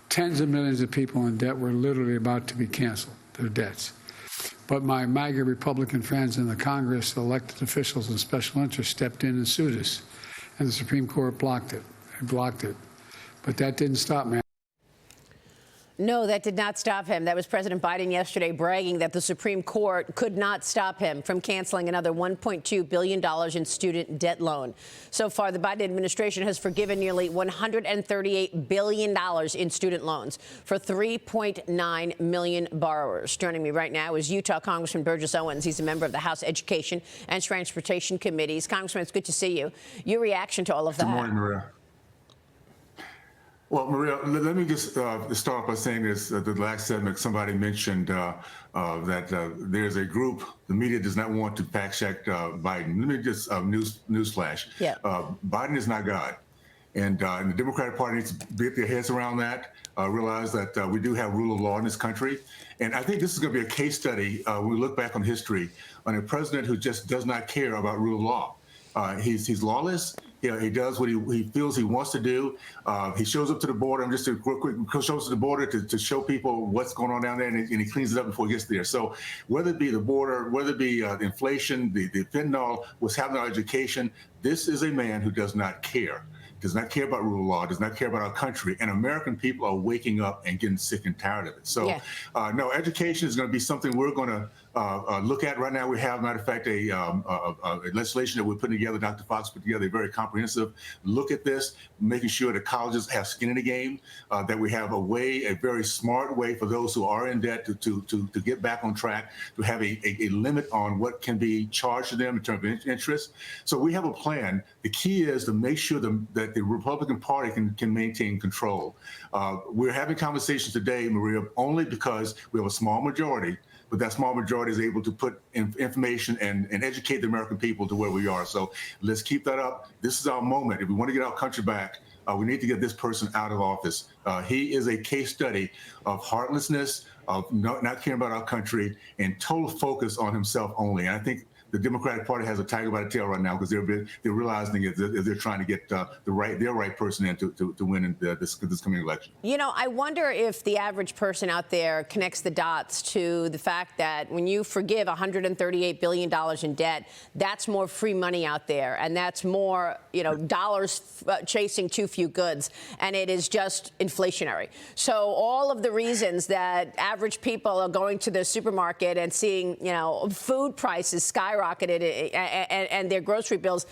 tens of millions of people in debt were literally about to be canceled, their debts. But my MAGA Republican friends in the Congress, the elected officials and special interests stepped in and sued us. And the Supreme Court blocked it. They blocked it. But that didn't stop me. No, that did not stop him. That was President Biden yesterday bragging that the Supreme Court could not stop him from canceling another $1.2 billion in student debt loan. So far, the Biden administration has forgiven nearly $138 billion in student loans for 3.9 million borrowers. Joining me right now is Utah Congressman Burgess Owens. He's a member of the House Education and Transportation Committees. Congressman, it's good to see you. Your reaction to all of that? Good morning, Maria. Well, Maria, let me just start by saying this. The last segment, somebody mentioned that there's a group, the media does not want to fact-check Biden. Let me just, newsflash. Yeah. Biden is not God. And the Democratic Party needs to get their heads around that, realize that we do have rule of law in this country. And I think this is going to be a case study when we look back on history on a president who just does not care about rule of law. He's lawless. He does what he feels he wants to do. He shows up to the border. I'm just a quick shows to the border to show people what's going on down there, and he cleans it up before he gets there. So whether it be the border, whether it be the inflation, the fentanyl, what's happening in our education, this is a man who does not care. Does not care about rule of law, does not care about our country, and American people are waking up and getting sick and tired of it. So, yeah. No, education is going to be something we're going to look at right now. We have, matter of fact, a legislation that we're putting together. Dr. Fox put together a very comprehensive look at this, making sure that colleges have skin in the game, that we have a very smart way for those who are in debt to get back on track, to have a limit on what can be charged to them in terms of interest. So we have a plan. The key is to make sure that the Republican Party can maintain control. We're having conversations today, Maria, only because we have a small majority, but that small majority is able to put information and educate the American people to where we are. So let's keep that up. This is our moment. If we want to get our country back, we need to get this person out of office. He is a case study of heartlessness, of not caring about our country, and total focus on himself only. And I think the Democratic Party has a tiger by the tail right now because they're realizing it. They're trying to get their right person in to win in this coming election. You know, I wonder if the average person out there connects the dots to the fact that when you forgive $138 billion in debt, that's more free money out there, and that's more, dollars chasing too few goods, and it is just inflationary. So all of the reasons that average people are going to the supermarket and seeing, food prices skyrocketed and their grocery bills,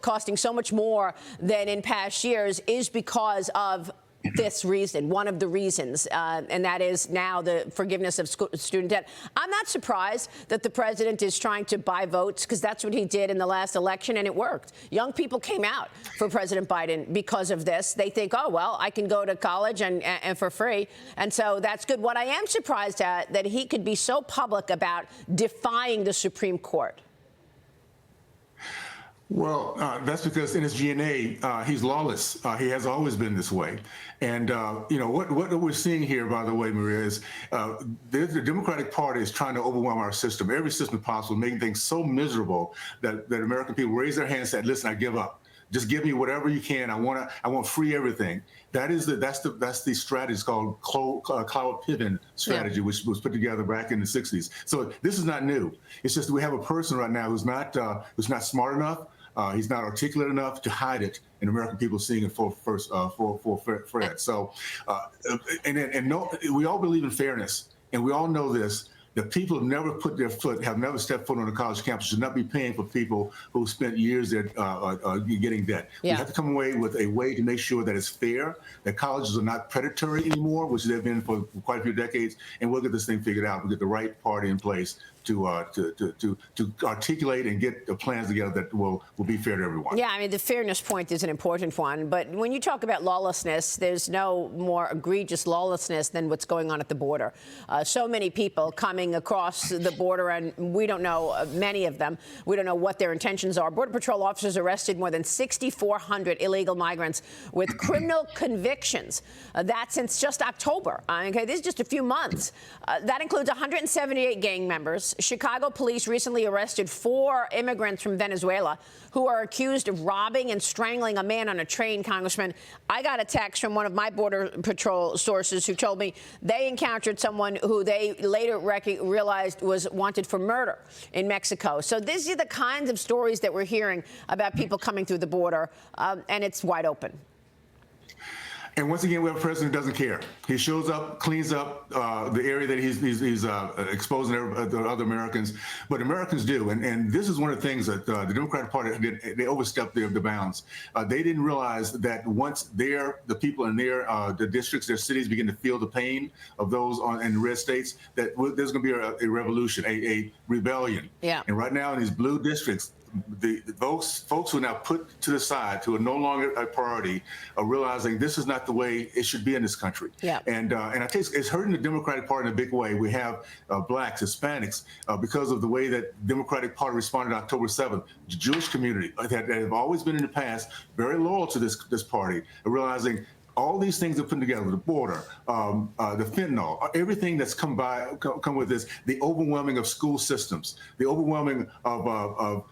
costing so much more than in past years is because of this reason, one of the reasons, and that is now the forgiveness of student debt. I'm not surprised that the president is trying to buy votes, because that's what he did in the last election, and it worked. Young people came out for President Biden because of this. They think, oh, well, I can go to college and for free, and so that's good. What I am surprised at, that he could be so public about defying the Supreme Court. Well, that's because in his DNA, he's lawless. He has always been this way. And, what we're seeing here, by the way, Maria, is the Democratic Party is trying to overwhelm our system, every system possible, making things so miserable that American people raise their hands and said, listen, I give up. Just give me whatever you can. I want free everything. That's the strategy. It's called Cloud Piven strategy, which was put together back in the 60s. So this is not new. It's just we have a person right now who's not smart enough. He's not articulate enough to hide it, and American people seeing it for Fred. So, we all believe in fairness, and we all know this. The people have never stepped foot on a college campus should not be paying for people who spent years there getting debt. Yeah. We have to come away with a way to make sure that it's fair, that colleges are not predatory anymore, which they've been for quite a few decades, and we'll get this thing figured out. We'll get the right party in place to articulate and get the plans together that will be fair to everyone. Yeah, I mean, the fairness point is an important one. But when you talk about lawlessness, there's no more egregious lawlessness than what's going on at the border. So many people coming across the border, and we don't know many of them. We don't know what their intentions are. Border Patrol officers arrested more than 6,400 illegal migrants with criminal convictions. That since just October. Okay, this is just a few months. That includes 178 gang members, Chicago police recently arrested 4 immigrants from Venezuela who are accused of robbing and strangling a man on a train, Congressman. I got a text from one of my Border Patrol sources who told me they encountered someone who they later realized was wanted for murder in Mexico. So these are the kinds of stories that we're hearing about people coming through the border, and it's wide open. And once again, we have a president who doesn't care. He shows up, cleans up the area that he's exposing the other Americans, but Americans do. And this is one of the things that the Democratic Party did. They overstepped the bounds. They didn't realize that once the people in the districts, their cities begin to feel the pain of those in red states, that there's going to be a revolution, a rebellion. Yeah. And right now in these blue districts, those folks who are now put to the side, who are no longer a priority, are realizing this is not the way it should be in this country. Yeah. And I think it's hurting the Democratic Party in a big way. We have blacks, Hispanics, because of the way that the Democratic Party responded on October 7th. The Jewish community that have always been in the past very loyal to this party, are realizing all these things are put together, the border, the fentanyl, everything that's come with this, the overwhelming of school systems, the overwhelming of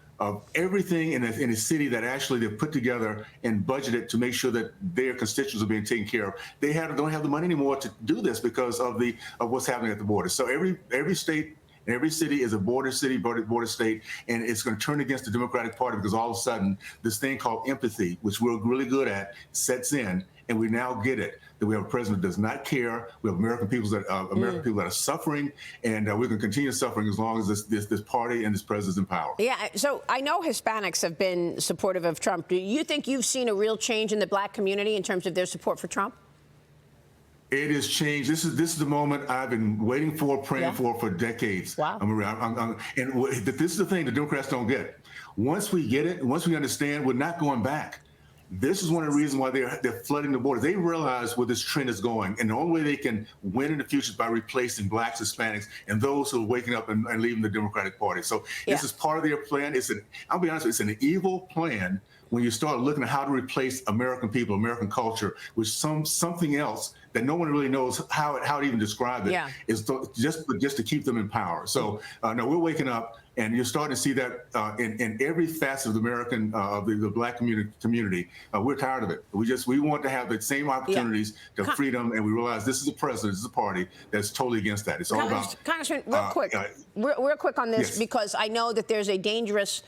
everything in a city that actually they've put together and budgeted to make sure that their constituents are being taken care of. They don't have the money anymore to do this because of what's happening at the border. So every state, every city is a border city, border state, and it's going to turn against the Democratic Party because all of a sudden this thing called empathy, which we're really good at, sets in, and we now get it. That we have a president that does not care. We have American people that are suffering, and we're going to continue suffering as long as this party and this president's in power. Yeah. So I know Hispanics have been supportive of Trump. Do you think you've seen a real change in the black community in terms of their support for Trump? It has changed. This is the moment I've been waiting for, praying for decades. Wow. And this is the thing the Democrats don't get. Once we get it, once we understand, we're not going back. This is one of the reasons why they're flooding the border. They realize where this trend is going, and the only way they can win in the future is by replacing blacks, Hispanics, and those who are waking up and leaving the Democratic Party. So this is part of their plan. I'll be honest, it's an evil plan when you start looking at how to replace American people, American culture, with something else that no one really knows how to even describe it. Is just to keep them in power. So no, we're waking up. And you're starting to see that in every facet of the American, of the black community. We're tired of it. We want to have the same opportunities to freedom, and we realize this is a president, this is a party that's totally against that. It's all about. Congressman, real quick on this, because I know that there's a dangerous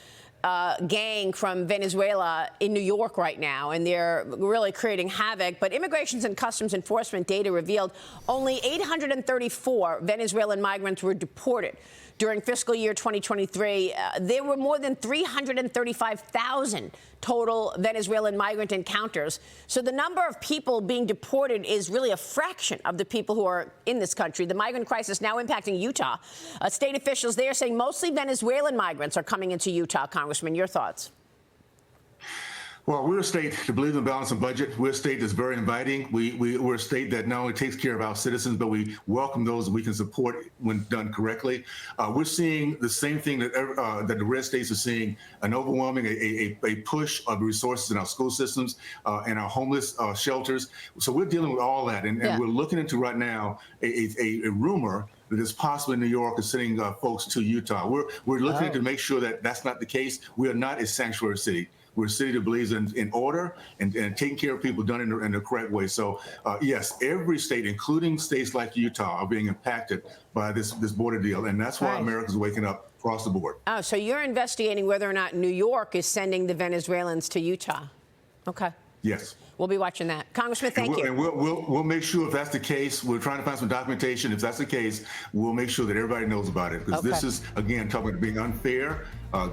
gang from Venezuela in New York right now, and they're really creating havoc. But Immigration and Customs Enforcement data revealed only 834 Venezuelan migrants were deported during fiscal year 2023. There were more than 335,000 total Venezuelan migrant encounters. So the number of people being deported is really a fraction of the people who are in this country. The migrant crisis now impacting Utah. State officials there saying mostly Venezuelan migrants are coming into Utah. Congressman, your thoughts? Well, we're a state that believes in balance and budget. We're a state that's very inviting. We're a state that not only takes care of our citizens, but we welcome those that we can support when done correctly. We're seeing the same thing that the red states are seeing, an overwhelming, a push of resources in our school systems and our homeless shelters. So we're dealing with all that. And we're looking into right now a rumor that it's possible in New York is sending folks to Utah. We're looking to make sure that that's not the case. We are not a sanctuary city. We're a city that believes in order and taking care of people done in the correct way. So, yes, every state, including states like Utah, are being impacted by this border deal. And that's why Americans are waking up across the board. Oh, so you're investigating whether or not New York is sending the Venezuelans to Utah. Okay. Yes. We'll be watching that. Congressman, thank you. And we'll make sure if that's the case, we're trying to find some documentation. If that's the case, we'll make sure that everybody knows about it. Because this is, again, talking about being unfair.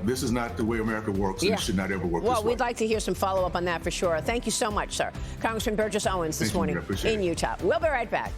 This is not the way America works, and it should not ever work this way. Well, we'd like to hear some follow-up on that for sure. Thank you so much, sir. Congressman Burgess Owens this morning in Utah. We'll be right back.